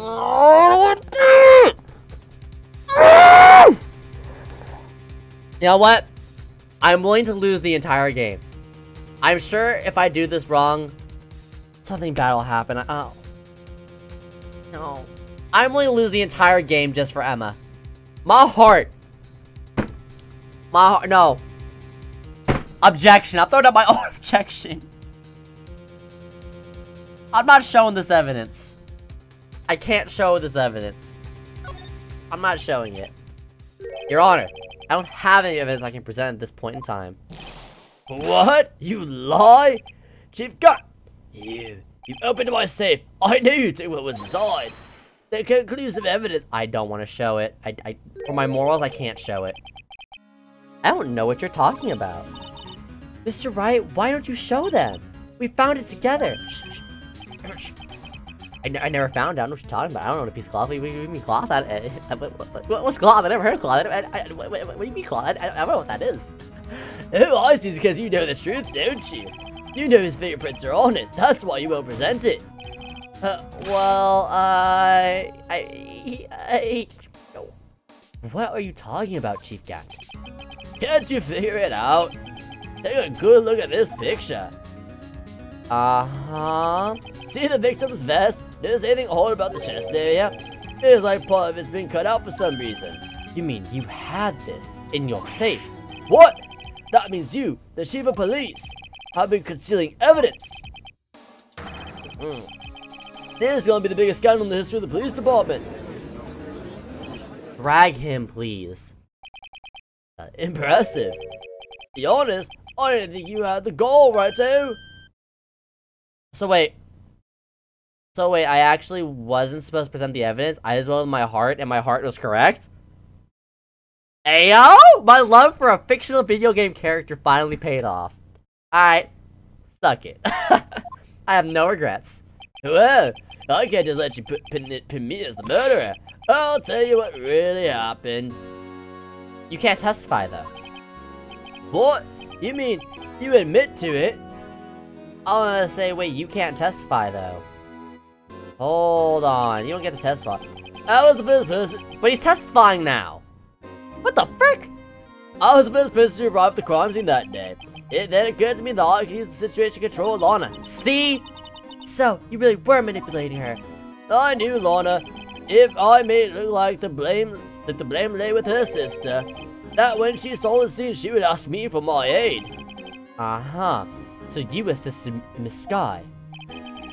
You know what? I'm willing to lose the entire game. I'm sure if I do this wrong, something bad will happen. Oh. No. I'm willing to lose the entire game just for Emma. My heart. No. Objection. I'm throwing up my own objection. I'm not showing this evidence. I can't show this evidence. I'm not showing it. Your Honor, I don't have any evidence I can present at this point in time. What? You lie? Chief Gun! You opened my safe. I knew you took what was inside. The conclusive evidence. I don't want to show it. For my morals, I can't show it. I don't know what you're talking about. Mr. Wright, why don't you show them? We found it together. Shh. I never found it. I don't know what you're talking about. I don't know what a piece of cloth. What do you mean cloth? What's cloth? I never heard of cloth. What do you mean cloth? I don't know what that is. Oh, I see. Because you know the truth, don't you? You know his fingerprints are on it. That's why you won't present it. What are you talking about, Chief Gang? Can't you figure it out? Take a good look at this picture. See the victim's vest? Notice anything odd about the chest area? Feels like part of it's been cut out for some reason. You mean you had this in your safe? What? That means you, the chief of police, have been concealing evidence. This is gonna be the biggest scandal in the history of the police department. Drag him, please. Impressive. To be honest, I didn't think you had the goal, right, too? So wait, I actually wasn't supposed to present the evidence. I just went with my heart, and my heart was correct? Ayo! My love for a fictional video game character finally paid off. Alright, suck it. I have no regrets. Well, I can't just let you pin me as the murderer. I'll tell you what really happened. You can't testify, though. What? You mean you admit to it? I wanna say, wait, you can't testify, though. Hold on, you don't get to testify. I was the first person. But he's testifying now. What the frick? I was the first person to arrive at the crime scene that day. It then occurred to me that I could use the situation to control Lana. See? So, you really were manipulating her. I knew Lana. If I made it look like the blame lay with her sister, that when she saw the scene, she would ask me for my aid. Uh-huh. So you assisted Miss Sky.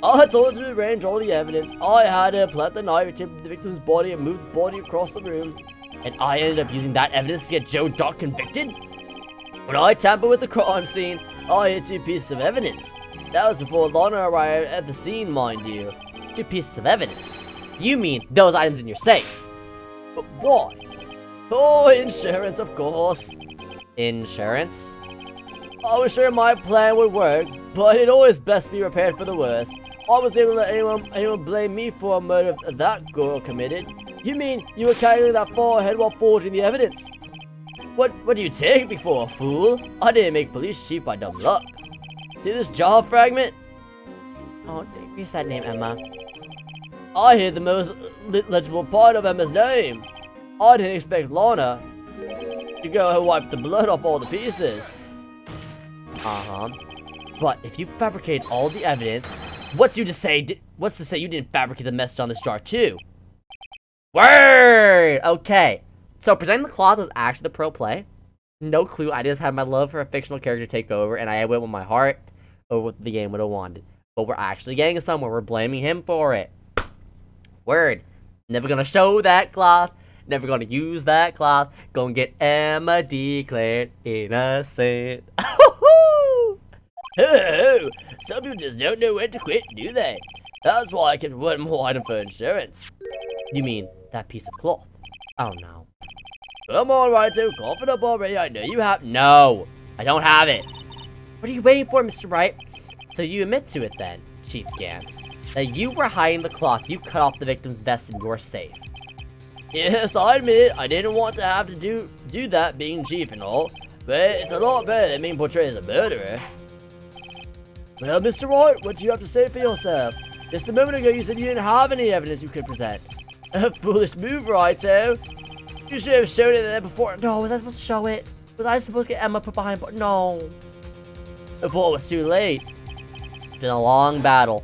I told her to arrange all the evidence. I had her plant the knife to the victim's body and move the body across the room. And I ended up using that evidence to get Joe Doc convicted? When I tampered with the crime scene, I hid 2 pieces of evidence. That was before Lana arrived at the scene, mind you. 2 pieces of evidence? You mean those items in your safe? But why? Oh, insurance, of course. Insurance? I was sure my plan would work, but it always best to be prepared for the worst. I was able to let anyone blame me for a murder that girl committed. You mean you were calculating that far ahead while forging the evidence? What do you take me for, a fool? I didn't make police chief by dumb luck. See this jaw fragment? Oh, increase that name, Emma. I hid the most legible part of Emma's name. I didn't expect Lana to go and wipe the blood off all the pieces. Uh-huh. But if you fabricate all the evidence, what's to say you didn't fabricate the message on this jar too? Word! Okay. So presenting the cloth was actually the pro play. No clue. I just had my love for a fictional character take over, and I went with my heart over what the game would have wanted. But we're actually getting somewhere. We're blaming him for it. Word. Never gonna show that cloth. Never gonna use that cloth. Gonna get Emma declared innocent. Oh, some people just don't know when to quit, do they? That's why I kept one more item for insurance. You mean that piece of cloth? Oh no. Come on, Wright, cough it up already. I know you have. No, I don't have it. What are you waiting for, Mr. Wright? So you admit to it then, Chief Gant, that you were hiding the cloth you cut off the victim's vest in your safe. Yes, I admit it. I didn't want to have to do that, being chief and all, but it's a lot better than being portrayed as a murderer. Well, Mr. Wright, what do you have to say for yourself? Just a moment ago, you said you didn't have any evidence you could present. A foolish move, Righto. You should have shown it there before. No, was I supposed to show it? Was I supposed to get Emma put behind bars? No. Before it was too late. It's been a long battle.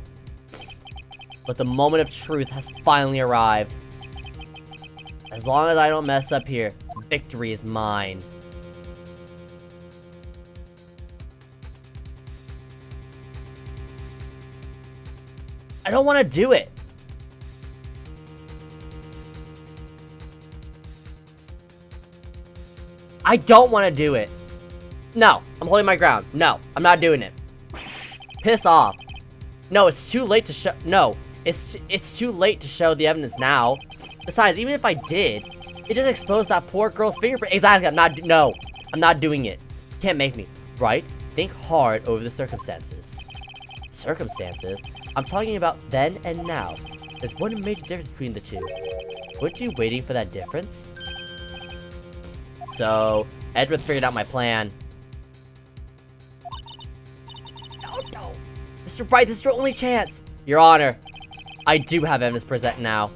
But the moment of truth has finally arrived. As long as I don't mess up here, victory is mine. I don't want to do it. I don't want to do it. No, I'm holding my ground. No, I'm not doing it. Piss off. No, it's too late to show. No, it's too late to show the evidence now. Besides, even if I did, it just exposed that poor girl's fingerprint. Exactly. I'm not doing it. Can't make me. Right? Think hard over the circumstances. Circumstances? I'm talking about then and now. There's one major difference between the two. Weren't you waiting for that difference? So, Edward figured out my plan. No. Mr. Wright, this is your only chance. Your Honor, I do have evidence present now.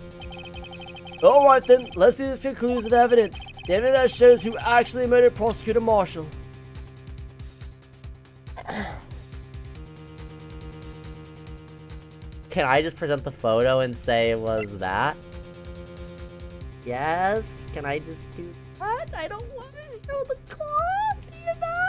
Alright then, let's see this conclusive evidence. The evidence that shows who actually murdered Prosecutor Marshall. Can I just present the photo and say it was that? Yes? Can I just do that? I don't want to show the cloth, you know?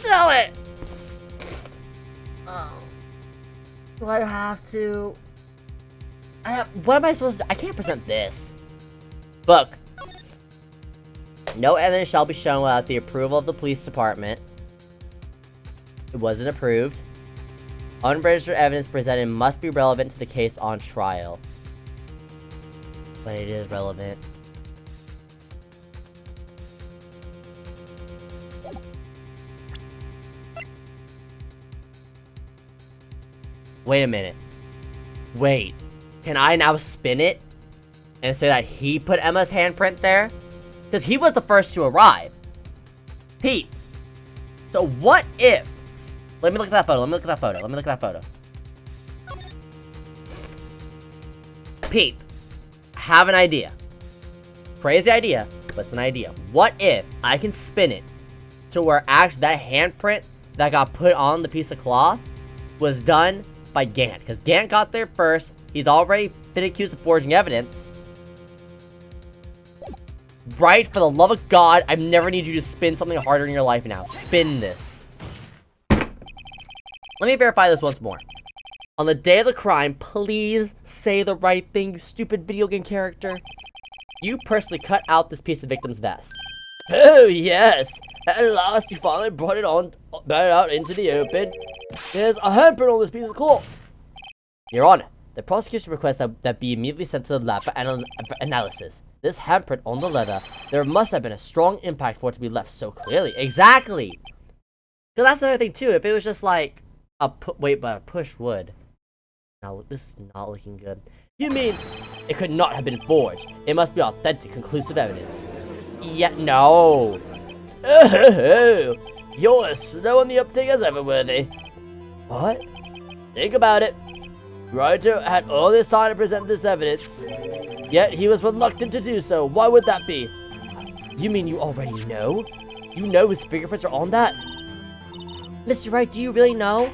Show it! Oh. Do I have to? What am I supposed to? I can't present this. Look. No evidence shall be shown without the approval of the police department. It wasn't approved. Unregistered evidence presented must be relevant to the case on trial. But it is relevant. Wait a minute. Wait. Can I now spin it? And say that he put Emma's handprint there? Because he was the first to arrive. Pete. So what if... Let me look at that photo. Pete. I have an idea. Crazy idea, but it's an idea. What if I can spin it to where actually that handprint that got put on the piece of cloth was done by Gant, because Gant got there first. He's already been accused of forging evidence. Right, for the love of God, I never need you to spin something harder in your life now. Spin this. Let me verify this once more. On the day of the crime, please say the right thing, you stupid video game character. You personally cut out this piece of victim's vest. Oh, yes. At last, you finally brought it out into the open. There's a handprint on this piece of cloth. Your Honor, the prosecution requests that be immediately sent to the lab for analysis. This handprint on the leather, there must have been a strong impact for it to be left so clearly. Exactly. Because that's another thing too. If it was just like a push wood. Now this is not looking good. You mean it could not have been forged? It must be authentic, conclusive evidence. Yeah, no. Oh, you're as slow on the uptake as ever, Worthy. What? Think about it. Ryder had all this time to present this evidence, yet he was reluctant to do so. Why would that be? You mean you already know? You know his fingerprints are on that? Mr. Wright, do you really know?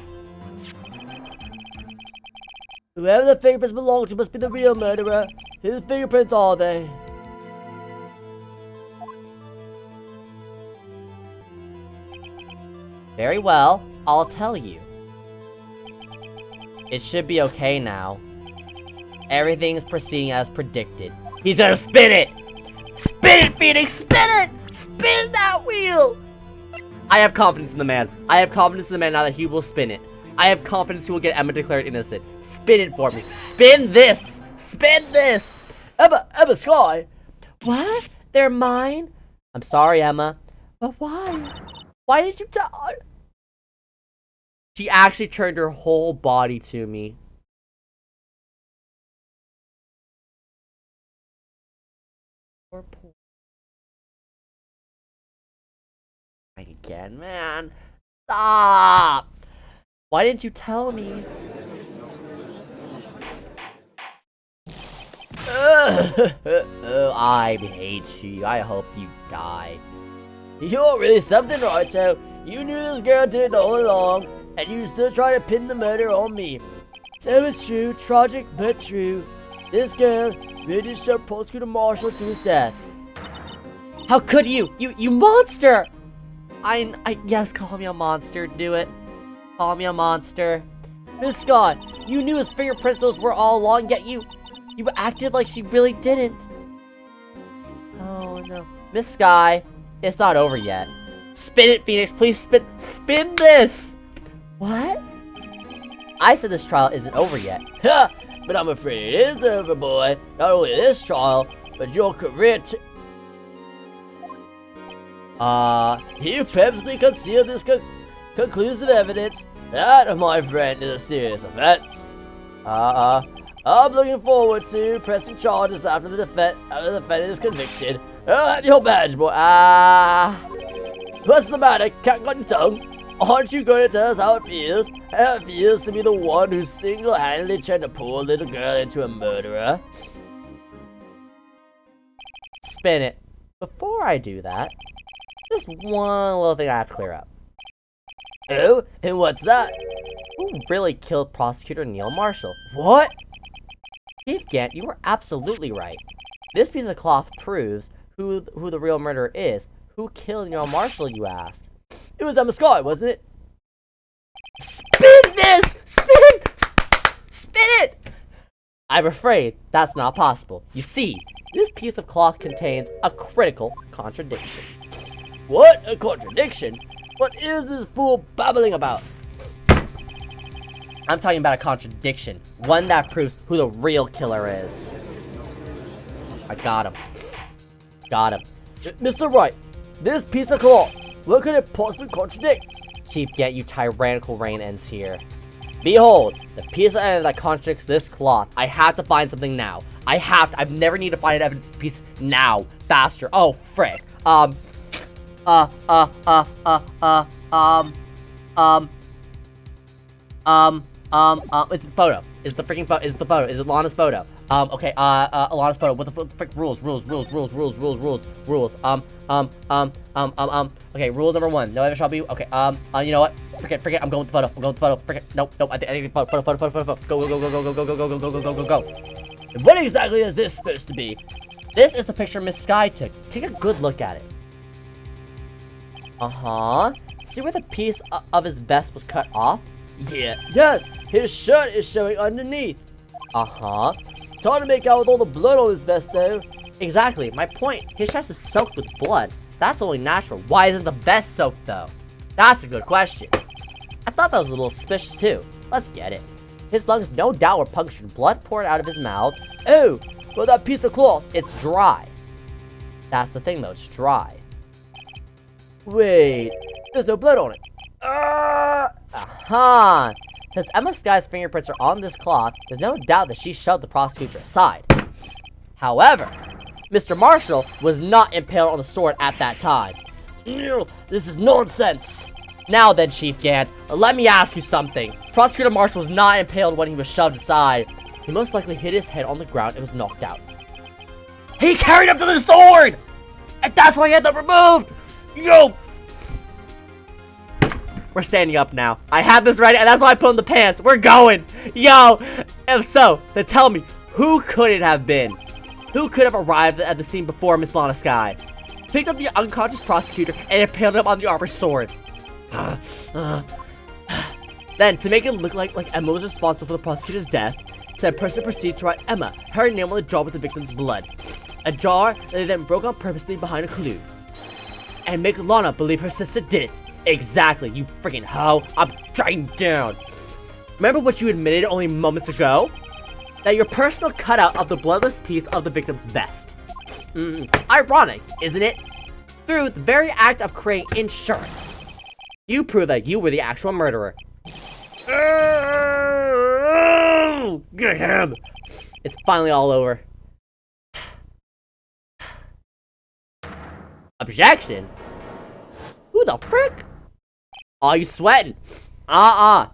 Whoever the fingerprints belong to must be the real murderer. Whose fingerprints are they? Very well, I'll tell you. It should be okay now. Everything's proceeding as predicted. He's gonna spin it! Spin it, Phoenix! Spin it! Spin that wheel! I have confidence in the man. I have confidence in the man now that he will spin it. I have confidence he will get Emma declared innocent. Spin it for me. Spin this! Spin this! Emma Sky! What? They're mine? I'm sorry, Emma. But why? Why did you tell... She actually turned her whole body to me. Poor. Again, man. Stop! Why didn't you tell me? Oh, I hate you. I hope you die. You're really something, Naruto. You knew this girl did it all along, and you still try to pin the murder on me. So it's true, tragic but true. This girl really shoved Prosecutor Marshall to his death. How could you? You monster! Yes, call me a monster. Do it. Call me a monster. Miss Scott, you knew his fingerprints were all along, yet you acted like she really didn't. Oh no. Miss Sky, it's not over yet. Spin it, Phoenix, please spin this! What? I said this trial isn't over yet. Ha! But I'm afraid it is over, boy. Not only this trial, but your career too. You purposely concealed this conclusive evidence. That, my friend, is a serious offense. I'm looking forward to pressing charges after the defendant is convicted. Have your badge, boy. What's the matter? Cat got your tongue? Aren't you going to tell us how it feels? How it feels to be the one who single-handedly turned a poor little girl into a murderer? Spin it. Before I do that, there's one little thing I have to clear up. Oh? And what's that? Who really killed Prosecutor Neil Marshall? What? Chief Gant, you were absolutely right. This piece of cloth proves who the real murderer is. Who killed Neil Marshall, you asked? It was Emma Scott, wasn't it? Spin this! Spin it! I'm afraid that's not possible. You see, this piece of cloth contains a critical contradiction. What? A contradiction? What is this fool babbling about? I'm talking about a contradiction. One that proves who the real killer is. I got him. Got him. Mr. Wright, this piece of cloth, what could it possibly contradict? Chief, get you tyrannical reign ends here. Behold, the piece of evidence that contradicts this cloth. I have to find something now. I've never need to find an evidence piece now. Faster. Oh, frick. It's the photo. It's the freaking photo. It's the photo. Is it Lana's photo? Okay, Lana's photo. What the frick? Rules. Okay, rule number 1. No ever shall be. Okay, you know what? Forget. I'm going with the photo. Forget. Nope. I think photo. Go. And what exactly is this supposed to be? This is the picture Miss Sky took. Take a good look at it. See where the piece of his vest was cut off? Yeah. Yes, his shirt is showing underneath. It's hard to make out with all the blood on his vest, though. Exactly. My point. His chest is soaked with blood. That's only natural. Why isn't the vest soaked, though? That's a good question. I thought that was a little suspicious, too. Let's get it. His lungs no doubt were punctured. Blood poured out of his mouth. Oh, well, that piece of cloth, it's dry. That's the thing, though. It's dry. Wait. There's no blood on it. Since Emma Sky's fingerprints are on this cloth, there's no doubt that she shoved the prosecutor aside. However, Mr. Marshall was not impaled on the sword at that time. This is nonsense. Now then, Chief Gant, let me ask you something. Prosecutor Marshall was not impaled when he was shoved aside. He most likely hit his head on the ground and was knocked out. He carried him to the sword! And that's why he had them removed! Yo! We're standing up now. I had this ready, and that's why I put on the pants. We're going. Yo. If so, then tell me, who could it have been? Who could have arrived at the scene before Miss Lana Sky? Picked up the unconscious prosecutor and impaled him on the arbor's sword. Then, to make it look like Emma was responsible for the prosecutor's death, said person proceeded to write Emma, her name on the jar with the victim's blood. A jar that they then broke up purposely behind a clue. And make Lana believe her sister did it. Exactly, you freaking hoe. I'm dragging down. Remember what you admitted only moments ago? That your personal cutout of the bloodless piece of the victim's vest. Ironic, isn't it? Through the very act of creating insurance, you prove that you were the actual murderer. Get him! It's finally all over. Objection? Who the frick? Oh, you sweating? No.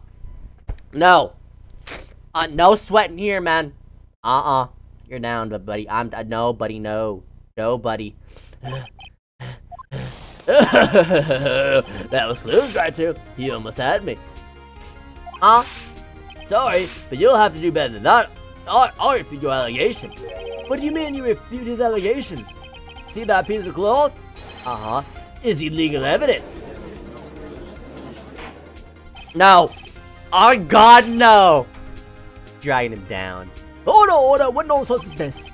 No sweating here, man. You're down, buddy. No, buddy, no. No, buddy. That was close, right too. You almost had me. Sorry, but you'll have to do better than that. I'll refute your allegation. What do you mean you refute his allegation? See that piece of cloth? Is illegal evidence. No. Oh God, no. Dragging him down. Order, what nonsense is this?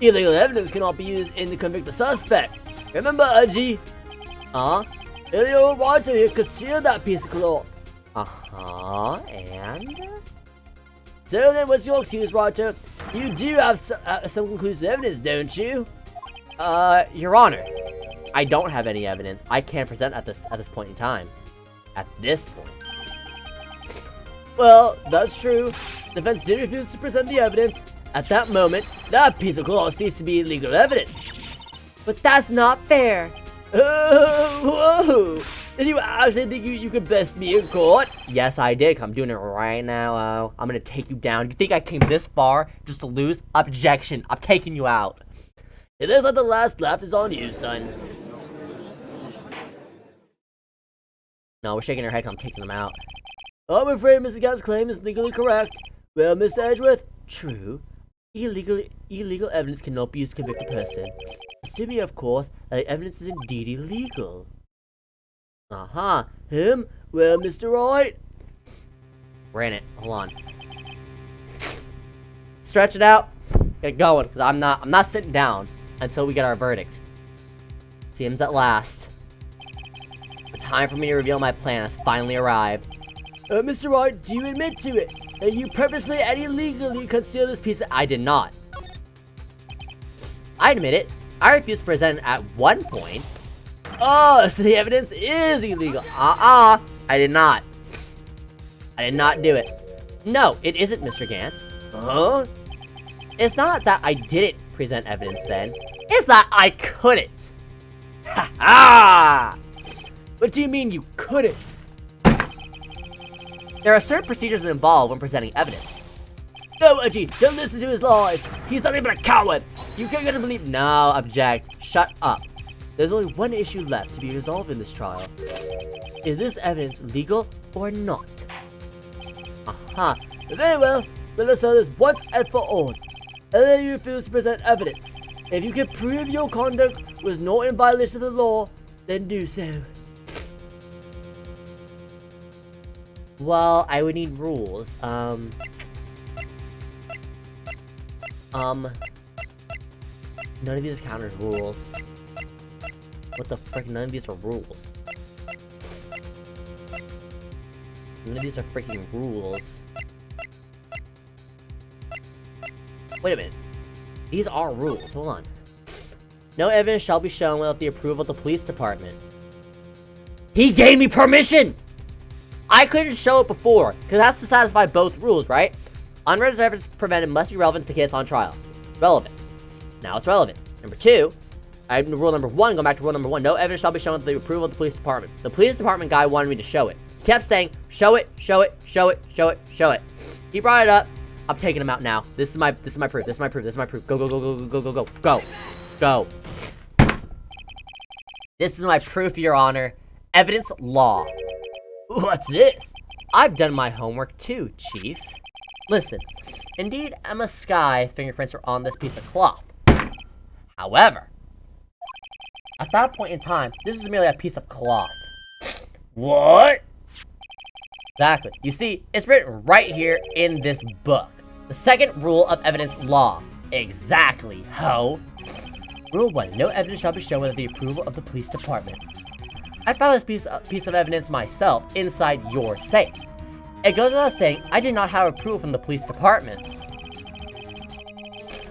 Illegal evidence cannot be used in to convict the suspect. Remember, Aji? Your writer here concealed that piece of cloth. And? So then, what's your excuse, Roger? You do have some conclusive evidence, don't you? Your Honor, I don't have any evidence. I can't present at this point in time. At this point. Well, that's true. The defense did refuse to present the evidence. At that moment, that piece of cloth ceased to be illegal evidence. But that's not fair. Whoa! Did you actually think you could best me in court? Yes, I did. I'm doing it right now. I'm gonna take you down. You think I came this far just to lose? Objection. I'm taking you out. It looks like the last laugh is on you, son. No, we're shaking our head 'cause I'm taking them out. I'm afraid Mr. Gant's claim is legally correct. Well, Mr. Edgeworth, true. Illegal evidence cannot be used to convict a person. Assuming, of course, that the evidence is indeed illegal. Him? Well, Mr. Wright. Ran it. Hold on. Stretch it out. Get going, because I'm not sitting down until we get our verdict. Seems at last. The time for me to reveal my plan has finally arrived. Mr. Wright, do you admit to it? That you purposely and illegally concealed this piece of— I did not. I admit it. I refused to present it at one point. Oh, so the evidence is illegal. I did not. I did not do it. No, it isn't, Mr. Gant. It's not that I didn't present evidence then. It's that I couldn't. Ha ha! What do you mean you couldn't? There are certain procedures involved when presenting evidence. No, Edgy, don't listen to his lies. He's not even a coward. You can't get to believe— No, object. Shut up. There's only one issue left to be resolved in this trial. Is this evidence legal or not? Very well. Let us settle this once and for all. And then you refuse to present evidence. If you can prove your conduct was not in violation of the law, then do so. Well, I would need rules. None of these counters rules. What the frick? None of these are rules. None of these are freaking rules. Wait a minute. These are rules. Hold on. No evidence shall be shown without the approval of the police department. He gave me permission! I couldn't show it before, because it has to satisfy both rules, right? Unregistered evidence prevented must be relevant to the case on trial. Relevant. Now it's relevant. Number two, rule number one, going back to rule number one, no evidence shall be shown with the approval of the police department. The police department guy wanted me to show it. He kept saying, show it, show it, show it, show it, show it. He brought it up. I'm taking him out now. This is my proof. This is my proof. This is my proof. Go, go, go, go, go, go, go, go, go. Go. This is my proof, Your Honor. Evidence law. What's this? I've done my homework too, Chief. Listen, indeed, Emma Sky's fingerprints are on this piece of cloth. However, at that point in time, this is merely a piece of cloth. What? Exactly. You see, it's written right here in this book. The second rule of evidence law. Exactly, ho. Rule 1. No evidence shall be shown without the approval of the police department. I found this piece of evidence myself inside your safe. It goes without saying, I did not have approval from the police department.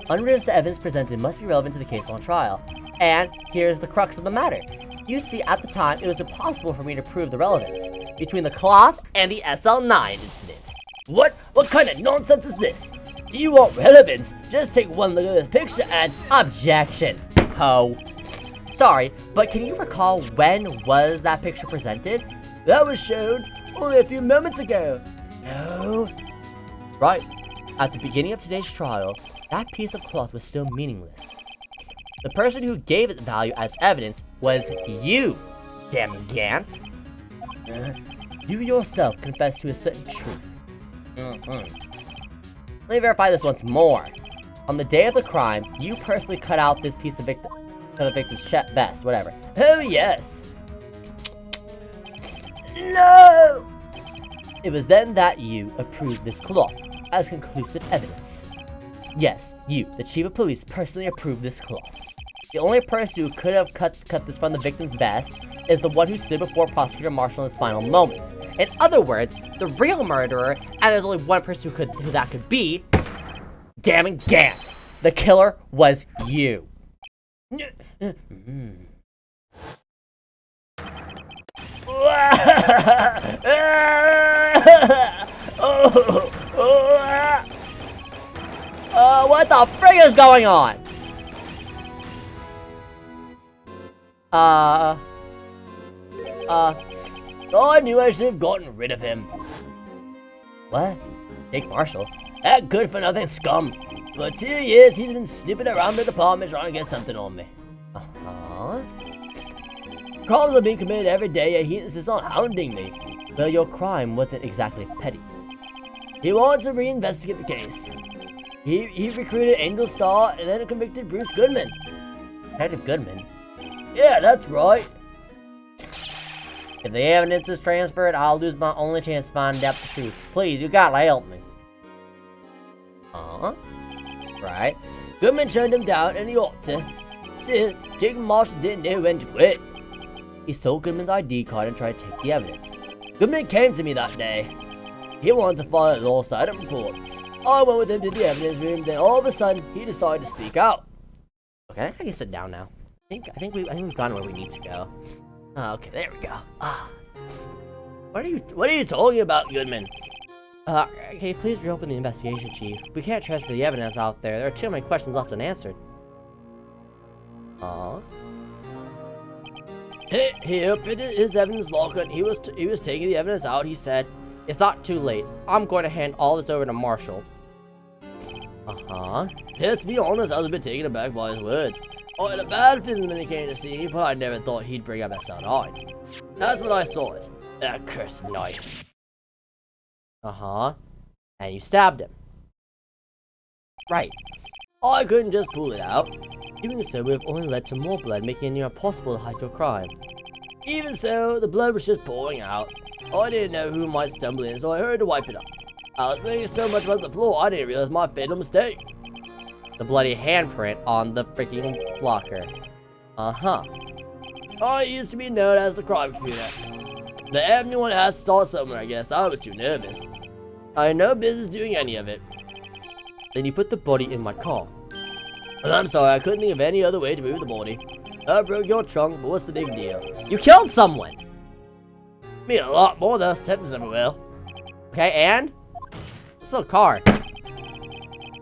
Unregistered evidence presented must be relevant to the case on trial. And here's the crux of the matter. You see, at the time, it was impossible for me to prove the relevance between the cloth and the SL9 incident. What? What kind of nonsense is this? Do you want relevance? Just take one look at this picture and... Objection, ho. Sorry, but can you recall when was that picture presented? That was shown only a few moments ago. No. Right. At the beginning of today's trial, that piece of cloth was still meaningless. The person who gave it value as evidence was you, damn Gant. You yourself confessed to a certain truth. Let me verify this once more. On the day of the crime, you personally cut out this piece of the victim's vest, whatever. Oh yes. No! It was then that you approved this cloth as conclusive evidence. Yes, you, the chief of police, personally approved this cloth. The only person who could have cut this from the victim's vest is the one who stood before Prosecutor Marshall in his final moments. In other words, the real murderer, and there's only one person who that could be, damn Gant. The killer was you. What the frig is going on? I knew I should have gotten rid of him. What? Jake Marshall? That good-for-nothing scum. For 2 years, he's been snooping around the department trying to get something on me. Crimes are being committed every day, yet he insists on hounding me. Well, your crime wasn't exactly petty. He wanted to reinvestigate the case. He recruited Angel Starr and then convicted Bruce Goodman. Detective Goodman? Yeah, that's right. If the evidence is transferred, I'll lose my only chance to find out the truth. Please, you gotta help me. Right. Goodman turned him down and he ought to. Still, Jake Marshall didn't know when to quit. He stole Goodman's ID card and tried to take the evidence. Goodman came to me that day. He wanted to file a law-sided report. I went with him to the evidence room, then all of a sudden, he decided to speak out. Okay, I think I can sit down now. I think we've gone where we need to go. Okay, there we go. What are you talking about, Goodman? Can you please reopen the investigation, Chief? We can't transfer the evidence out there. There are too many questions left unanswered. He opened his evidence locker and he was taking the evidence out. He said, "It's not too late. I'm going to hand all this over to Marshall." Let's be honest, I was a bit taken aback by his words. I had a bad feeling when he came to see me, but I never thought he'd bring up SL9. That's when I saw it. That cursed knife. And you stabbed him. Right. I couldn't just pull it out. Even so, would have only led to more blood, making it near impossible to hide your crime. Even so, the blood was just pouring out. I didn't know who might stumble in, so I hurried to wipe it up. I was thinking so much about the floor, I didn't realize my fatal mistake. The bloody handprint on the freaking locker. I used to be known as the crime computer. But everyone has to start somewhere, I guess. I was too nervous. I had no business doing any of it. Then you put the body in my car. I'm sorry, I couldn't think of any other way to move the body. I broke your trunk, but what's the big deal? You killed someone! Me a lot more than us Tetris ever will. Okay, and? It's still a car.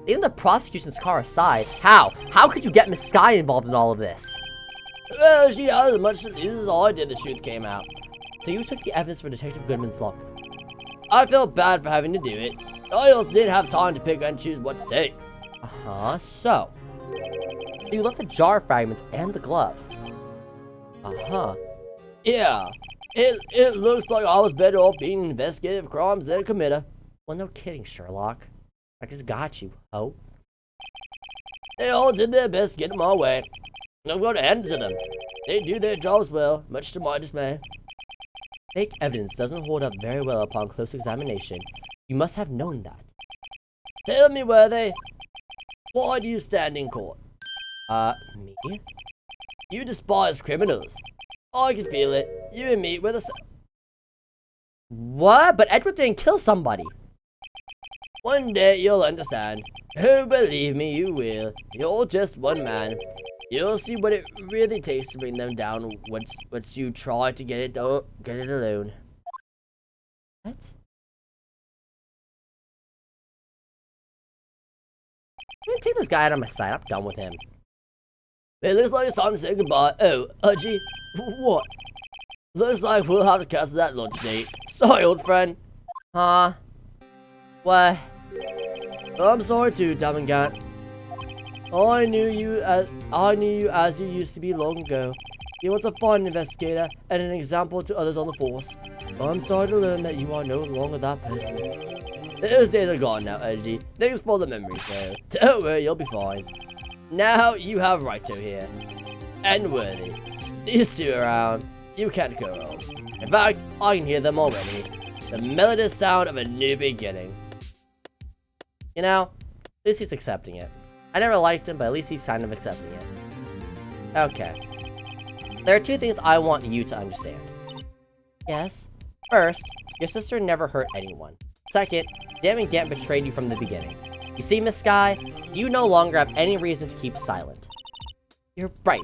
Even the prosecution's car aside, how? How could you get Miss Sky involved in all of this? Well, she had as much to lose as I did the truth came out. So you took the evidence from Detective Goodman's locker. I felt bad for having to do it. I also didn't have time to pick and choose what to take. So you left the jar fragments and the glove. Yeah. It looks like I was better off being an investigative crimes than a committer. Well, no kidding, Sherlock. I just got you, ho. They all did their best to get in my way. I'm going to hand it to them. They do their jobs well, much to my dismay. Fake evidence doesn't hold up very well upon close examination. You must have known that. Tell me, Worthy. Why do you stand in court? Me? You despise criminals. I can feel it. You and me were the same. What? But Edward didn't kill somebody. One day you'll understand. Oh, believe me, you will. You're just one man. You'll see what it really takes to bring them down once you try to get it alone. What? I'm gonna take this guy out of my sight. I'm done with him. It looks like it's time to say goodbye. Oh, Archie, what? Looks like we'll have to cancel that lunch date. Sorry, old friend. Huh? What? I'm sorry too, Damangant. I knew you as you used to be long ago. You was a fine investigator and an example to others on the force. I'm sorry to learn that you are no longer that person. Those days are gone now, Edgy. Thanks for the memories, though. Don't worry, you'll be fine. Now you have Raito here. And Worthy. These two around. You can't go wrong. In fact, I can hear them already. The melodious sound of a new beginning. You know, at least he's accepting it. I never liked him, but at least he's kind of accepting it. Okay. There are two things I want you to understand. Yes. First, your sister never hurt anyone. Second, Damangant betrayed you from the beginning. You see, Miss Sky, you no longer have any reason to keep silent. You're right.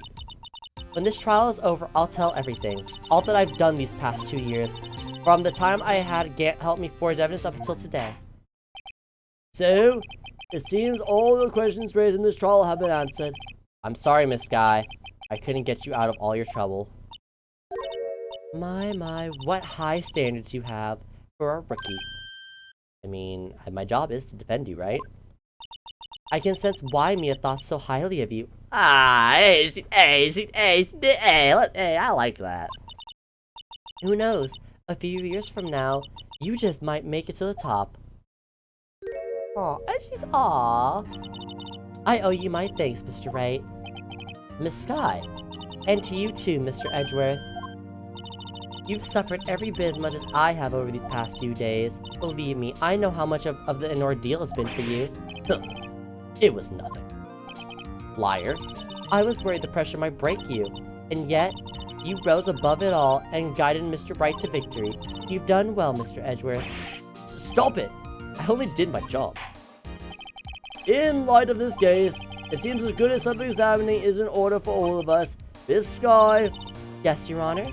When this trial is over, I'll tell everything. All that I've done these past 2 years. From the time I had Gant help me forge evidence up until today. So, it seems all the questions raised in this trial have been answered. I'm sorry, Miss Sky. I couldn't get you out of all your trouble. My, what high standards you have for a rookie. I mean, my job is to defend you, right? I can sense why Mia thought so highly of you. I like that. Who knows? A few years from now, you just might make it to the top. Aw, and she's aw. I owe you my thanks, Mr. Wright. Miss Sky. And to you too, Mr. Edgeworth. You've suffered every bit as much as I have over these past few days. Believe me, I know how much of an ordeal has been for you. It was nothing. Liar. I was worried the pressure might break you. And yet, you rose above it all and guided Mr. Wright to victory. You've done well, Mr. Edgeworth. Stop it! I only did my job. In light of this case, it seems as good as self-examining is in order for all of us. This Sky... Yes, Your Honor?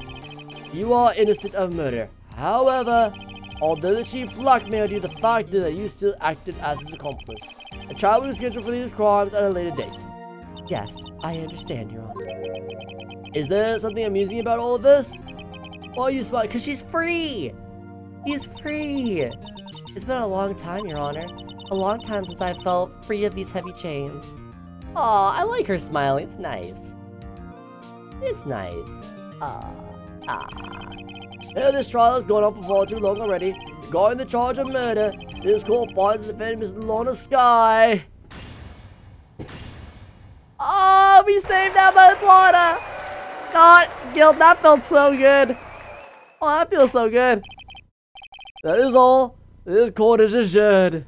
You are innocent of murder. However, although the chief blackmailed you, the fact is that you still acted as his accomplice. A trial will be scheduled for these crimes at a later date. Yes, I understand, Your Honor. Is there something amusing about all of this? Why are you smiling? Because she's free! He's free! It's been a long time, Your Honor. A long time since I felt free of these heavy chains. Aw, I like her smiling. It's nice. It's nice. Yeah, this trial has gone on for far too long already. Regarding the charge of murder, this court finds the defendant Miss Lorna Sky. Oh, we saved that by Lorna! Not guilt. That felt so good. Oh, that feels so good. That is all. This court is adjourned.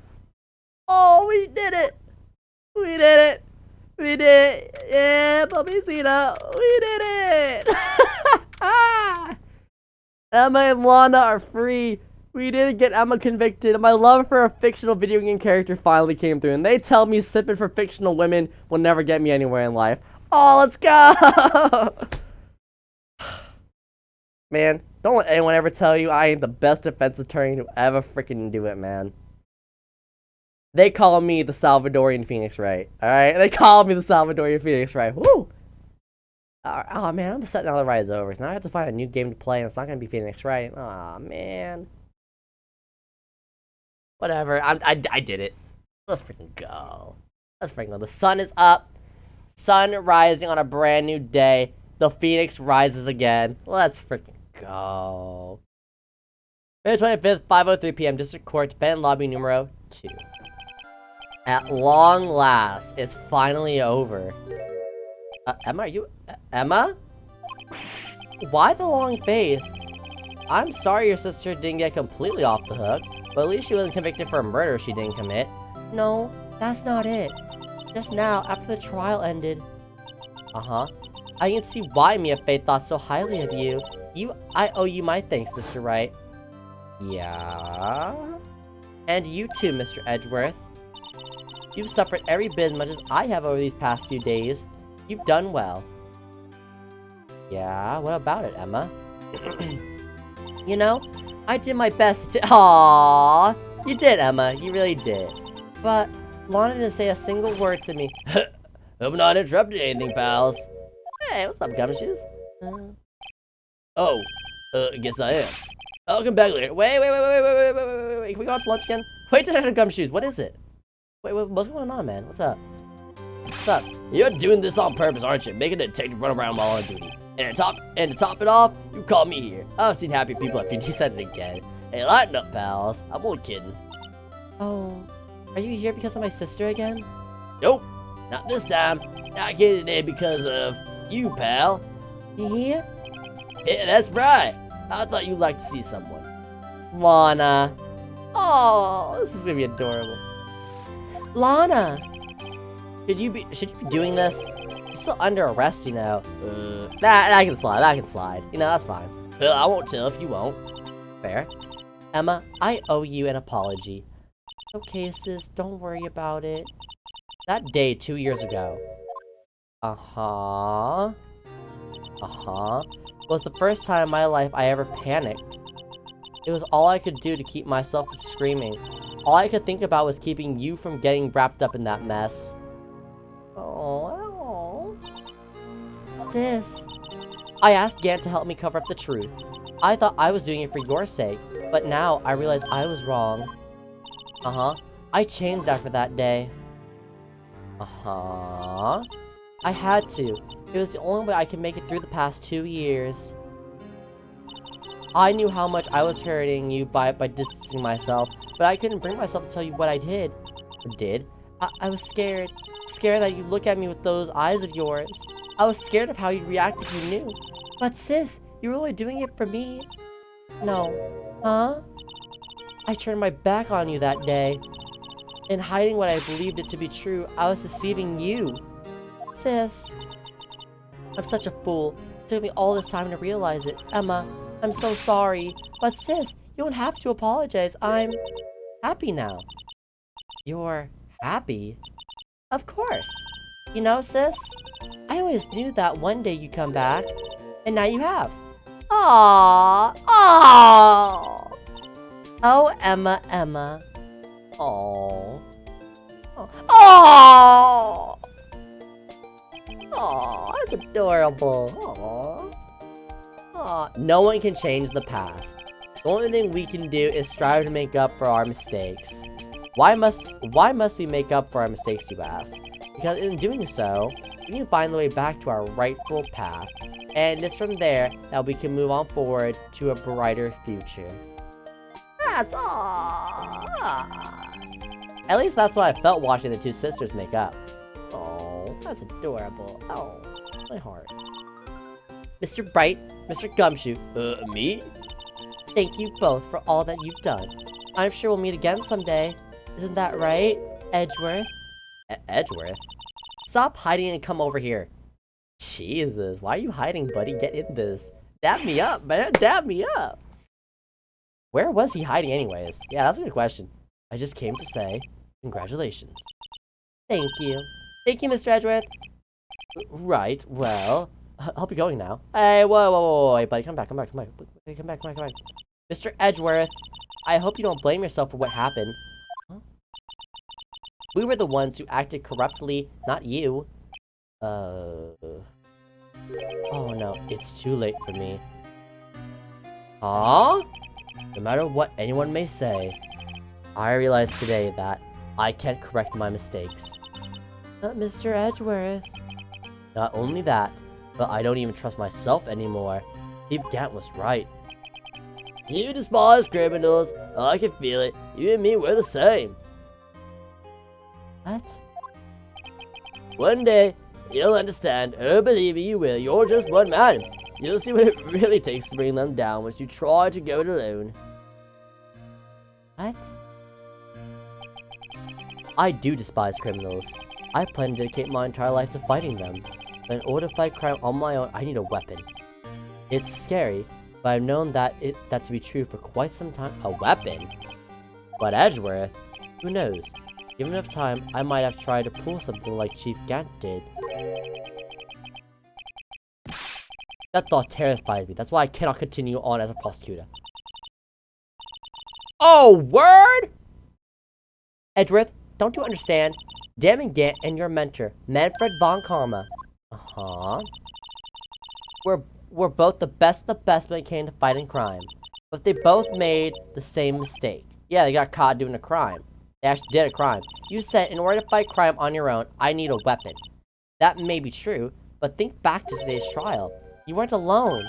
Oh, we did it. We did it. We did it. Yeah, Babysita. We did it. Emma and Lana are free. We didn't get Emma convicted. My love for a fictional video game character finally came through. And they tell me sipping for fictional women will never get me anywhere in life. Oh, let's go. Man, don't let anyone ever tell you I ain't the best defense attorney to ever freaking do it, man. They call me the Salvadorian Phoenix Wright. Alright? They call me the Salvadorian Phoenix Wright. Woo! Oh, man, I'm upset now the ride's over. So now I have to find a new game to play, and it's not going to be Phoenix Wright. Aw, man. Whatever. I did it. Let's freaking go. Let's freaking go. The sun is up. Sun rising on a brand new day. The Phoenix rises again. Let's freaking go. May 25th, 5:03 p.m. District Court, defendant lobby numero 2. At long last, it's finally over. Emma, are you... Emma? Why the long face? I'm sorry your sister didn't get completely off the hook, but at least she wasn't convicted for a murder she didn't commit. No, that's not it. Just now, after the trial ended. Uh-huh. I can see why Mia Fey thought so highly of you. I owe you my thanks, Mr. Wright. Yeah? And you too, Mr. Edgeworth. You've suffered every bit as much as I have over these past few days. You've done well. Yeah, what about it, Emma? You know, I did my best to— Aww! You did, Emma. You really did. But Lana didn't say a single word to me. Hope I'm not interrupting anything, pals. Hey, what's up, Gumshoes? Guess I am. I'll come back later. Wait. Can we go out to lunch again? Wait till I Gumshoes. What is it? Wait, what's going on, man? What's up? What's up? You're doing this on purpose, aren't you? Making a detective run around while on duty. And to top it off, you call me here. I've seen happy people at Phoenix. He said it again. Hey, lighten up, pals. I'm only kidding. Oh, are you here because of my sister again? Nope, not this time. Not here today because of you, pal. You here? Yeah, that's right. I thought you'd like to see someone. Lana. Oh, this is gonna be adorable. Lana. Should you be doing this? You're still under arrest, you know. That can slide. You know, that's fine. Well, I won't tell if you won't. Fair. Emma, I owe you an apology. Okay, sis, don't worry about it. That day 2 years ago. Was the first time in my life I ever panicked. It was all I could do to keep myself from screaming. All I could think about was keeping you from getting wrapped up in that mess. Oh. Sis. I asked Gant to help me cover up the truth. I thought I was doing it for your sake, but now I realize I was wrong. I changed after that day. I had to. It was the only way I could make it through the past 2 years. I knew how much I was hurting you by distancing myself, but I couldn't bring myself to tell you what I did. I was scared. Scared that you'd look at me with those eyes of yours. I was scared of how you'd react if you knew. But sis, you were only doing it for me. No. I turned my back on you that day. In hiding what I believed it to be true, I was deceiving you. Sis. I'm such a fool. It took me all this time to realize it. Emma, I'm so sorry. But sis, you don't have to apologize. I'm happy now. You're happy? Of course. You know, sis, I always knew that one day you'd come back. And now you have. Aww. Oh, Emma. Aww. Aww, that's adorable. Aww. No one can change the past. The only thing we can do is strive to make up for our mistakes. Why must we make up for our mistakes, you ask? Because in doing so, we can find the way back to our rightful path. And it's from there that we can move on forward to a brighter future. That's all. At least that's what I felt watching the two sisters make up. Oh, that's adorable. Oh, my heart. Mr. Bright, Mr. Gumshoe. Me? Thank you both for all that you've done. I'm sure we'll meet again someday. Isn't that right, Edgeworth? Edgeworth? Stop hiding and come over here. Jesus, why are you hiding, buddy? Get in this. Dab me up, man. Dab me up. Where was he hiding anyways? Yeah, that's a good question. I just came to say congratulations. Thank you. Thank you, Mr. Edgeworth. Right, well, I'll be going now. Hey, whoa, wait, buddy, come back. Come back. Mr. Edgeworth, I hope you don't blame yourself for what happened. Huh? We were the ones who acted corruptly, not you. Oh no, it's too late for me. Huh? No matter what anyone may say, I realize today that I can't correct my mistakes. Mr. Edgeworth. Not only that, but I don't even trust myself anymore. Steve Gant was right. You despise criminals. I can feel it. You and me, we're the same. What? One day, you'll understand. Oh, believe me, you will. You're just one man. You'll see what it really takes to bring them down once you try to go it alone. What? I do despise criminals. I plan to dedicate my entire life to fighting them. But in order to fight crime on my own, I need a weapon. It's scary, but I've known that to be true for quite some time. A weapon? But Edgeworth? Who knows? Given enough time, I might have tried to pull something like Chief Gant did. That thought terrifies me. That's why I cannot continue on as a prosecutor. Oh, word? Edgeworth, don't you understand? Damon Gant and your mentor, Manfred von Karma. Uh-huh. We're both the best when it came to fighting crime. But they both made the same mistake. Yeah, they got caught doing a crime. They actually did a crime. You said, in order to fight crime on your own, I need a weapon. That may be true, but think back to today's trial. You weren't alone.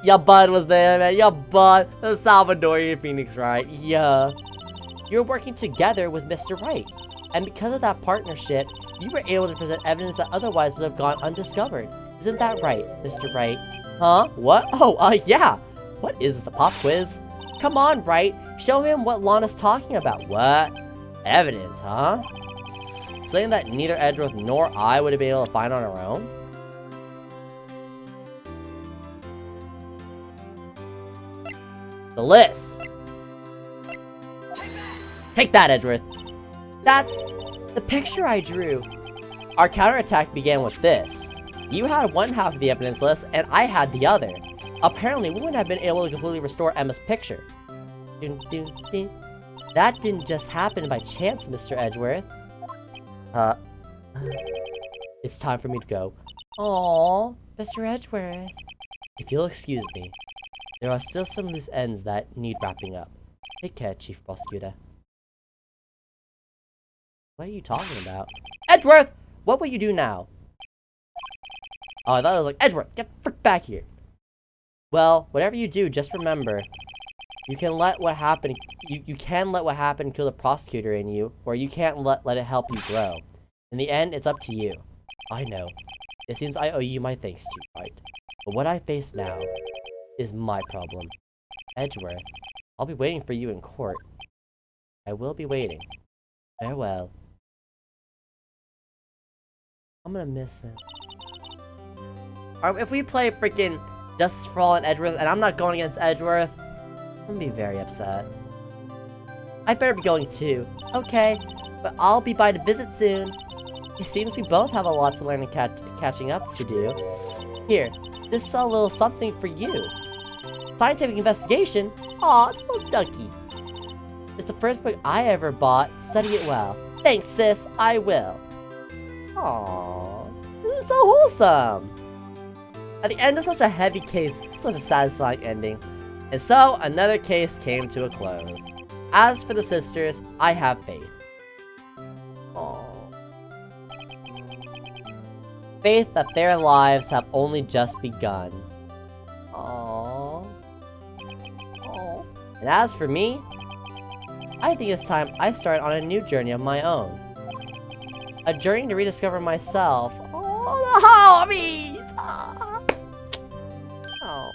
Your bud was there, man. Your bud. The Salvadorian Phoenix Wright. Yeah. You were working together with Mr. Wright. And because of that partnership, you were able to present evidence that otherwise would have gone undiscovered. Isn't that right, Mr. Wright? Huh? What? Oh, yeah. What is this, a pop quiz? Come on, Wright. Show him what Lana's talking about. What? Evidence, huh? Something that neither Edgeworth nor I would have been able to find on our own? The list. Take that, Edgeworth. That's the picture I drew. Our counterattack began with this. You had one half of the evidence list, and I had the other. Apparently, we wouldn't have been able to completely restore Emma's picture. That didn't just happen by chance, Mr. Edgeworth. It's time for me to go. Aww, Mr. Edgeworth. If you'll excuse me, there are still some loose ends that need wrapping up. Take care, Chief Prosecutor. What are you talking about? Edgeworth! What will you do now? Oh, I thought it was like, Edgeworth, get the frick back here. Well, whatever you do, just remember, you can let what happened, you can let what happened kill the prosecutor in you, or you can't let it help you grow. In the end, it's up to you. I know. It seems I owe you my thanks, Chief Wright. But what I face now is my problem. Edgeworth, I'll be waiting for you in court. I will be waiting. Farewell. I'm gonna miss him. If we play freaking Justice for All and Edgeworth, and I'm not going against Edgeworth, I'm gonna be very upset. I better be going too. Okay, but I'll be by to visit soon. It seems we both have a lot to learn and catching up to do. Here, this is a little something for you. Scientific investigation? Aw, it's a little ducky. It's the first book I ever bought. Study it well. Thanks, sis. I will. Aww, this is so wholesome. At the end of such a heavy case, such a satisfying ending. And so, another case came to a close. As for the sisters, I have faith. Aww. Faith that their lives have only just begun. Aww. Aww. And as for me, I think it's time I start on a new journey of my own. A journey to rediscover myself. Oh, the hobbies! Oh.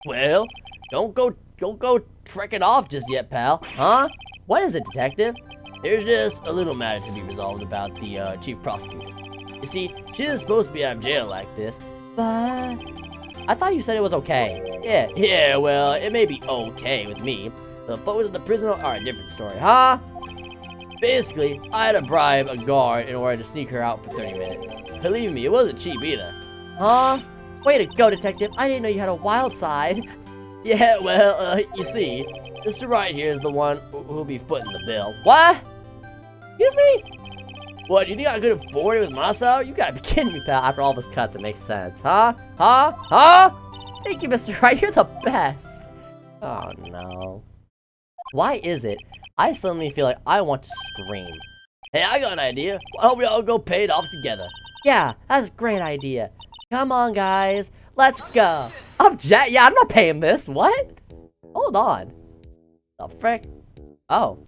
Well, don't go trekking off just yet, pal. Huh? What is it, detective? There's just a little matter to be resolved about the chief prosecutor. You see, she isn't supposed to be out of jail like this, but I thought you said it was okay. Yeah, well, it may be okay with me. The photos of the prisoner are a different story, huh? Basically, I had to bribe a guard in order to sneak her out for 30 minutes. Believe me, it wasn't cheap either. Huh? Way to go, detective. I didn't know you had a wild side. Yeah, well, you see, Mr. Wright here is the one who'll be footing the bill. What? Excuse me? What, do you think I could afford it with my salary? You gotta be kidding me, pal. After all those cuts, it makes sense. Huh? Thank you, Mr. Wright. You're the best. Oh, no. Why is it I suddenly feel like I want to scream? Hey, I got an idea. Why don't we all go pay it off together? Yeah, that's a great idea. Come on, guys. Let's go. Yeah, I'm not paying this. What? Hold on. The frick? Oh.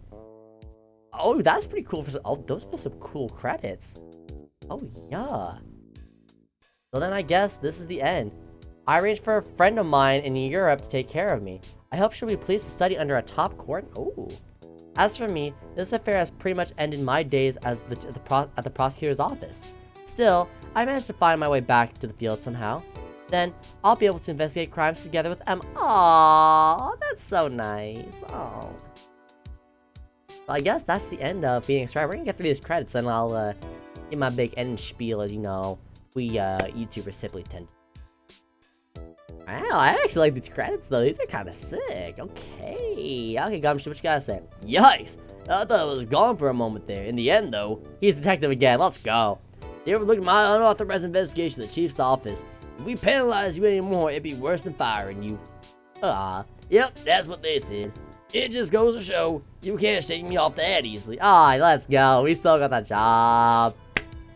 Oh, that's pretty cool. Those are some cool credits. Oh, yeah. So then I guess this is the end. I arranged for a friend of mine in Europe to take care of me. I hope she'll be pleased to study under a top court. Oh. As for me, this affair has pretty much ended my days as at the prosecutor's office. Still, I managed to find my way back to the field somehow. Then, I'll be able to investigate crimes together with Emma. Aww, that's so nice. Aww. So I guess that's the end of Phoenix Wright. We're gonna get through these credits, then I'll give my big end spiel, as you know, we YouTubers simply tend to. Wow, I actually like these credits though. These are kind of sick. Okay, Gumshoe, what you gotta say? Yikes! I thought it was gone for a moment there. In the end, though, he's detective again. Let's go. You ever look at my unauthorized investigation of the chief's office? If we penalize you anymore, it'd be worse than firing you. Yep, that's what they said. It just goes to show you can't shake me off that easily. Let's go. We still got that job.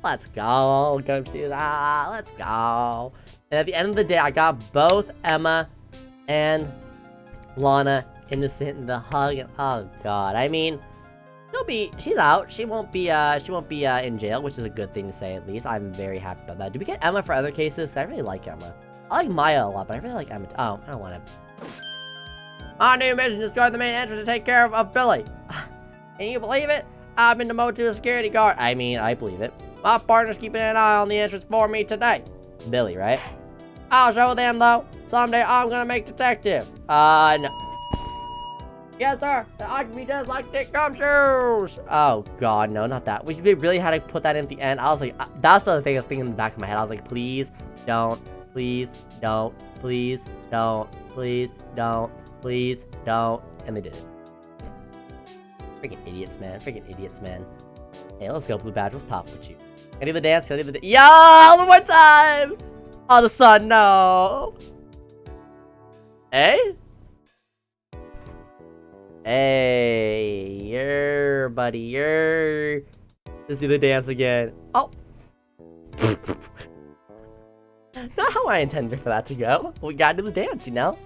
Let's go, Gumshoe. Let's go. And at the end of the day, I got both Emma and Lana innocent in the hug. And oh god, I mean, she's out. She won't be in jail, which is a good thing to say at least. I'm very happy about that. Do we get Emma for other cases? I really like Emma. I like Maya a lot, but I really like Emma. Oh, I don't want to. My new mission is going to the main entrance to take care of Billy. Can you believe it? I've been demoted to a security guard. I mean, I believe it. My partner's keeping an eye on the entrance for me today. Billy, right? I'll show them, though. Someday I'm gonna make detective. No. Yes, sir. I can be just like Dick Gumshoes. Oh, God, no, not that. We really had to put that in at the end. I was like, that's the other thing I was thinking in the back of my head. I was like, please don't, please don't, please don't, please don't, please don't. And they did it. Freaking idiots, man. Freaking idiots, man. Hey, let's go, Blue Badge. What's pop with you? Can I do the dance? Can I do the dance? Yo, one more time! Oh, the sun, no. Hey? Hey, you're, buddy, you're. Let's do the dance again. Oh. Not how I intended for that to go. We gotta do the dance, you know?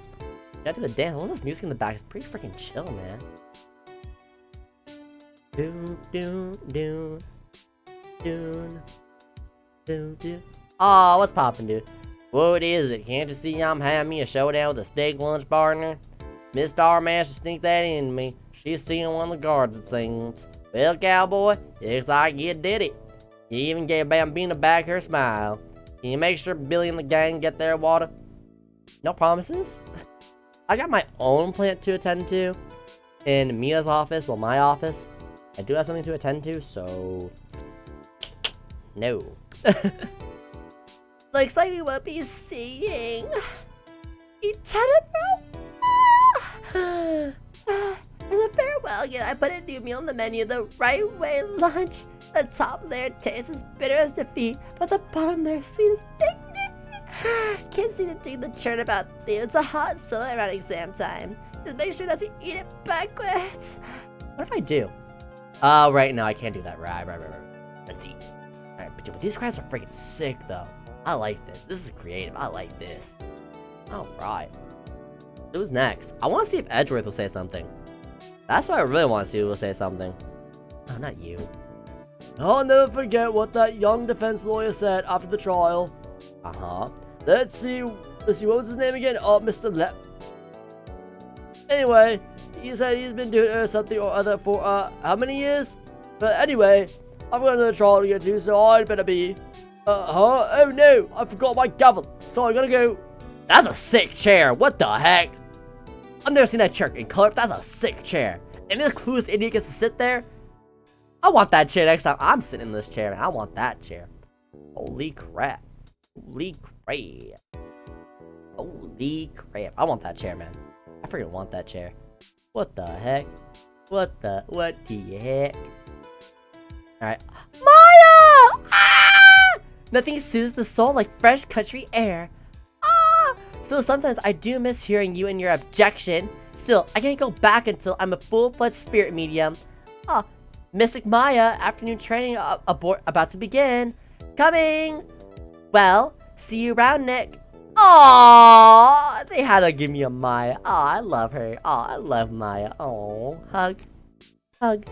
Gotta do the dance. All this music in the back is pretty freaking chill, man. Doon, doon, doon. Doon. Doon, doon. Aw, what's poppin', dude? What is it? Can't you see I'm having me a showdown with a steak lunch partner? Miss Starman should sneak that in me. She's seeing one of the guards, it seems. Well, cowboy, looks like you did it. You even gave Bambina back her smile. Can you make sure Billy and the gang get their water? No promises? I got my own plant to attend to in Mia's office, well, my office. I do have something to attend to, so no. Looks like we won't be seeing each other, bro. As a farewell gift, I put a new meal on the menu, the right way lunch. The top layer tastes as bitter as defeat, but the bottom layer sweet as picnic. Can't seem to do the churn about things. It's a hot solo around exam time. Just make sure not to eat it backwards. What if I do? Right, no, I can't do that. Right. Let's eat. Alright, but these crabs are freaking sick, though. I like this. This is creative. I like this. Alright. Who's next? I want to see if Edgeworth will say something. That's what I really want to see. Who will say something. Oh, not you. I'll never forget what that young defense lawyer said after the trial. Let's see. What was his name again? Oh, Mr. Lep. Anyway, he said he's been doing something or other for, how many years? But anyway, I've got another trial to get to, so I'd better be. Oh no, I forgot my gavel. So I gotta go. That's a sick chair. What the heck? I've never seen that chair in color, but that's a sick chair. And this clueless idiot gets to sit there. I want that chair next time I'm sitting in this chair, man. I want that chair. Holy crap. Holy crap. Holy crap. I want that chair, man. I freaking want that chair. What the heck? What the heck? Alright. Maya! Ah! Nothing soothes the soul like fresh country air. Ah! Still, sometimes I do miss hearing you and your objection. Still, I can't go back until I'm a full-fledged spirit medium. Ah, Mystic Maya, afternoon training about to begin. Coming! Well, see you around, Nick. Aww, they had to give me a Maya. Aw, I love her. Aw, I love Maya. Aw, hug. Hug.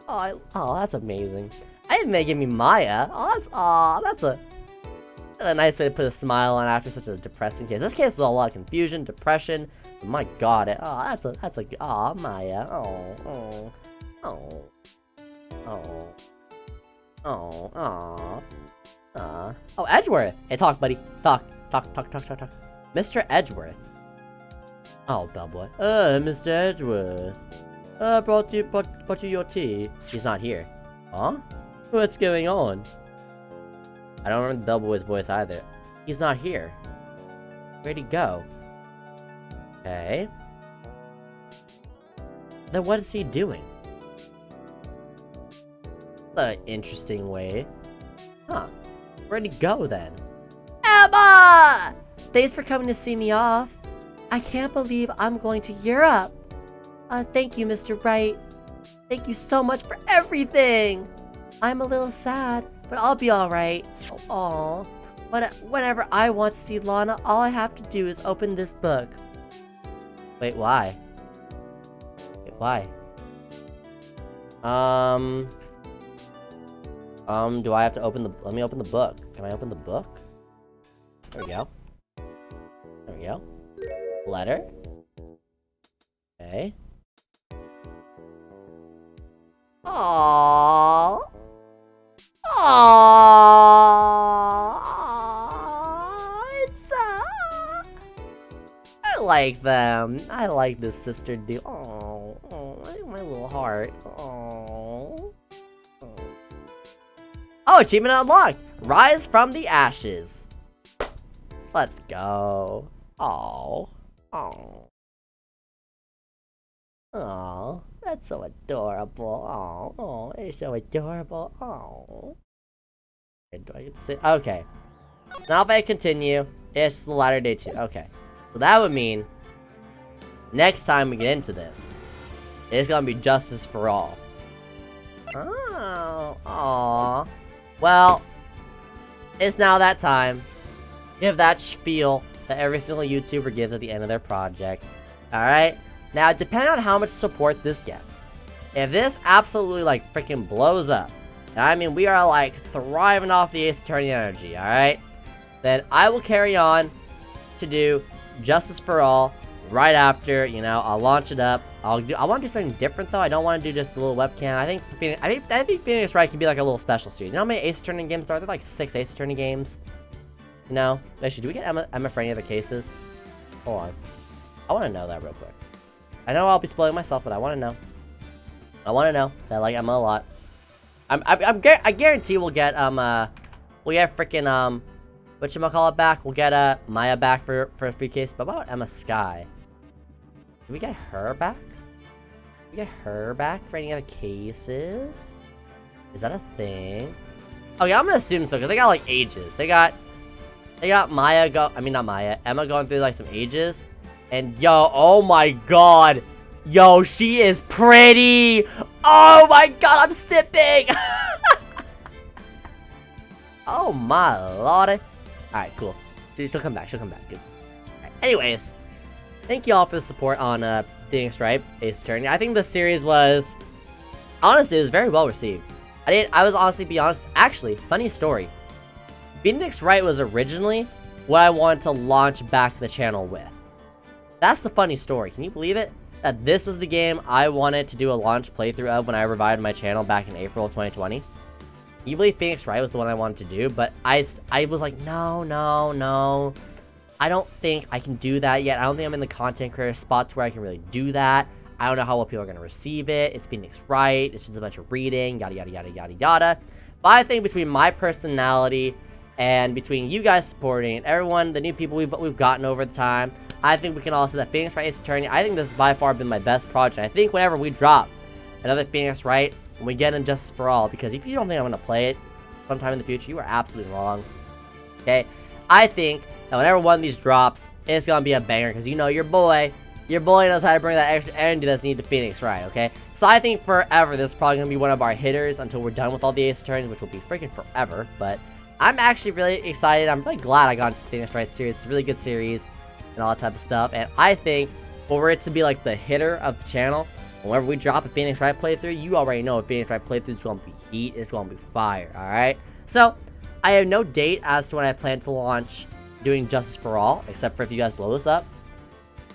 Aw, that's amazing. I didn't make it me Maya. That's a nice way to put a smile on after such a depressing case. This case was a lot of confusion, depression. But my God, Maya. Oh, Edgeworth. Hey, talk, buddy. Talk. Mr. Edgeworth. Oh, bellboy. Mr. Edgeworth. Brought you your tea. She's not here. Huh? What's going on? I don't remember the bellboy's voice either. He's not here. Where'd he go? Okay. Then what is he doing? An interesting way. Huh. Where'd he go then? Emma! Thanks for coming to see me off. I can't believe I'm going to Europe. Thank you, Mr. Wright. Thank you so much for everything. I'm a little sad, but I'll be alright. Aww. But whenever I want to see Lana, all I have to do is open this book. Wait, why? Wait, why? Do I have to open the... Let me open the book. Can I open the book? There we go. There we go. Letter. Okay. Aww. Aww. It's I like them. I like this sister dude. Oh, my little heart. Oh. Oh, achievement unlocked! Rise from the ashes. Let's go. Oh. Oh. Oh. That's so adorable. Oh, it's so adorable. Oh. Do I get to say? Okay. Now if I continue, it's the latter day 2. Okay. So that would mean next time we get into this, it's gonna be justice for all. Oh. Aww. Well, it's now that time. Give that spiel that every single YouTuber gives at the end of their project. Alright? Now, depending on how much support this gets, if this absolutely, like, freaking blows up, and I mean, we are, like, thriving off the Ace Attorney energy, alright? Then I will carry on to do Justice for All right after, you know, I'll launch it up. I want to do something different, though. I don't want to do just a little webcam. I think Phoenix Wright can be, like, a little special series. You know how many Ace Attorney games there are? There are, like, 6 Ace Attorney games. You know? Actually, do we get Emma for any other cases? Hold on. I want to know that real quick. I know I'll be spoiling myself, but I want to know. I want to know that I like Emma a lot. I guarantee we'll get freaking whatchamacallit back. We'll get Maya back for a free case. But what about Emma Sky? Did we get her back? Did we get her back for any other cases? Is that a thing? Okay, I'm gonna assume so because they got like ages. They got Maya Emma going through like some ages. And yo, oh my god. Yo, she is pretty. Oh my god, I'm sipping. Oh my lordy. Alright, cool. She'll come back. Good. Right. Anyways, thank you all for the support on Phoenix Wright Ace Attorney. I think the series was... Honestly, it was very well received. I was honestly, be honest. Actually, funny story. Phoenix Wright was originally what I wanted to launch back the channel with. That's the funny story. Can you believe it? That this was the game I wanted to do a launch playthrough of when I revived my channel back in April of 2020. You believe Phoenix Wright was the one I wanted to do, but I was like, no. I don't think I can do that yet. I don't think I'm in the content creator spot to where I can really do that. I don't know how well people are going to receive it. It's Phoenix Wright. It's just a bunch of reading, yada, yada, yada, yada, yada. But I think between my personality and between you guys supporting and everyone, the new people we've gotten over the time, I think we can all say that Phoenix Wright Ace Attorney, I think this has by far been my best project. I think whenever we drop another Phoenix Wright, when we get in Justice for All, because if you don't think I'm going to play it sometime in the future, you are absolutely wrong. Okay? I think that whenever one of these drops, it's going to be a banger, because you know your boy knows how to bring that extra energy that's needed to Phoenix Wright, okay? So I think forever, this is probably going to be one of our hitters until we're done with all the Ace Attorneys, which will be freaking forever, but I'm actually really excited. I'm really glad I got into the Phoenix Wright series. It's a really good series and all that type of stuff, and I think for it to be like the hitter of the channel, whenever we drop a Phoenix Wright playthrough, you already know a Phoenix Wright playthrough is going to be heat, it's going to be fire, alright? So, I have no date as to when I plan to launch doing Justice for All, except for if you guys blow this up.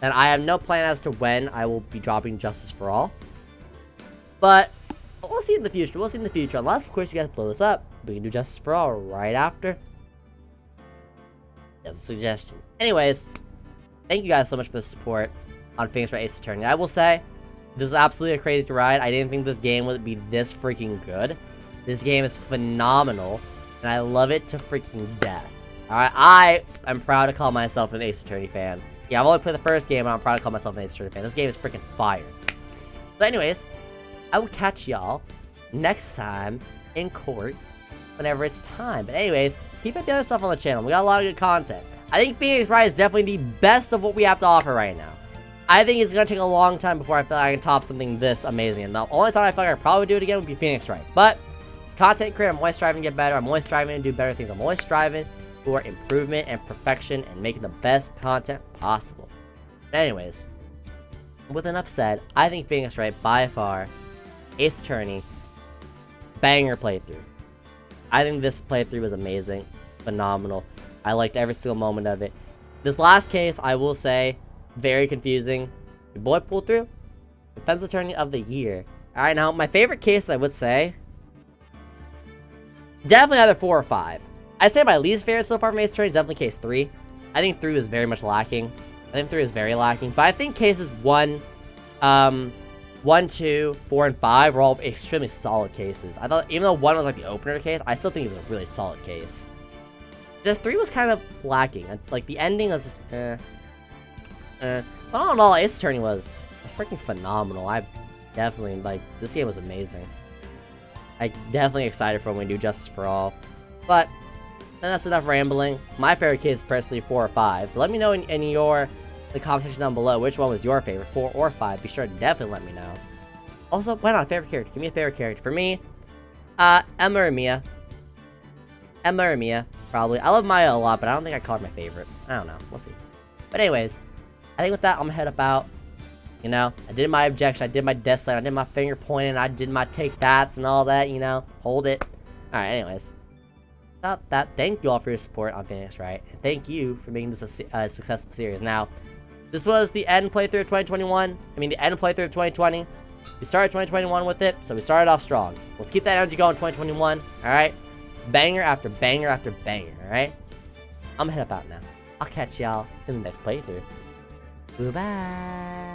And I have no plan as to when I will be dropping Justice for All. But, we'll see in the future, unless, of course, you guys blow this up. We can do Justice for All right after. Just a suggestion. Anyways, thank you guys so much for the support on Phoenix Wright Ace Attorney. I will say, this was absolutely a crazy ride. I didn't think this game would be this freaking good. This game is phenomenal, and I love it to freaking death. Alright, I am proud to call myself an Ace Attorney fan. Yeah, I've only played the first game, and I'm proud to call myself an Ace Attorney fan. This game is freaking fire. So anyways, I will catch y'all next time in court whenever it's time. But anyways, keep up the other stuff on the channel. We got a lot of good content. I think Phoenix Wright is definitely the best of what we have to offer right now. I think it's going to take a long time before I feel like I can top something this amazing. And the only time I feel like I could probably do it again would be Phoenix Wright. But as a content creator, I'm always striving to get better. I'm always striving to do better things. I'm always striving for improvement and perfection and making the best content possible. But anyways, with enough said, I think Phoenix Wright by far, Ace Attorney, banger playthrough. I think this playthrough was amazing, phenomenal. I liked every single moment of it. This last case, I will say, very confusing. Your boy pulled through. Defense Attorney of the Year. Alright, now, my favorite case, I would say, definitely either 4 or 5. I'd say my least favorite so far from Ace Attorney is definitely case 3. I think 3 was very much lacking. I think 3 is very lacking. But I think cases 1, 2, 4, and 5 were all extremely solid cases. I thought, even though 1 was like the opener case, I still think it was a really solid case. Just 3 was kind of lacking. Like, the ending was just, But all in all, Ace Attorney was freaking phenomenal. I definitely, like, this game was amazing. I'm definitely excited for when we do Justice for All. But, and that's enough rambling. My favorite case is personally 4 or 5. So let me know in the comment section down below which one was your favorite, 4 or 5. Be sure to definitely let me know. Also, why not favorite character? Give me a favorite character. For me, Emma or Mia. Emma or Mia, probably. I love Maya a lot, but I don't think I called my favorite. I don't know. We'll see. But anyways, I think with that, I'm gonna head about. You know, I did my objection, I did my death slam, I did my finger pointing, I did my take that's and all that, you know. Hold it. Alright, anyways. Without that, thank you all for your support on Phoenix Wright. And thank you for making this a successful series. Now, this was the end playthrough of 2021. I mean, the end playthrough of 2020. We started 2021 with it, so we started off strong. Let's keep that energy going in 2021, alright? Banger after banger after banger, alright? I'm gonna head up out now. I'll catch y'all in the next playthrough. Goodbye.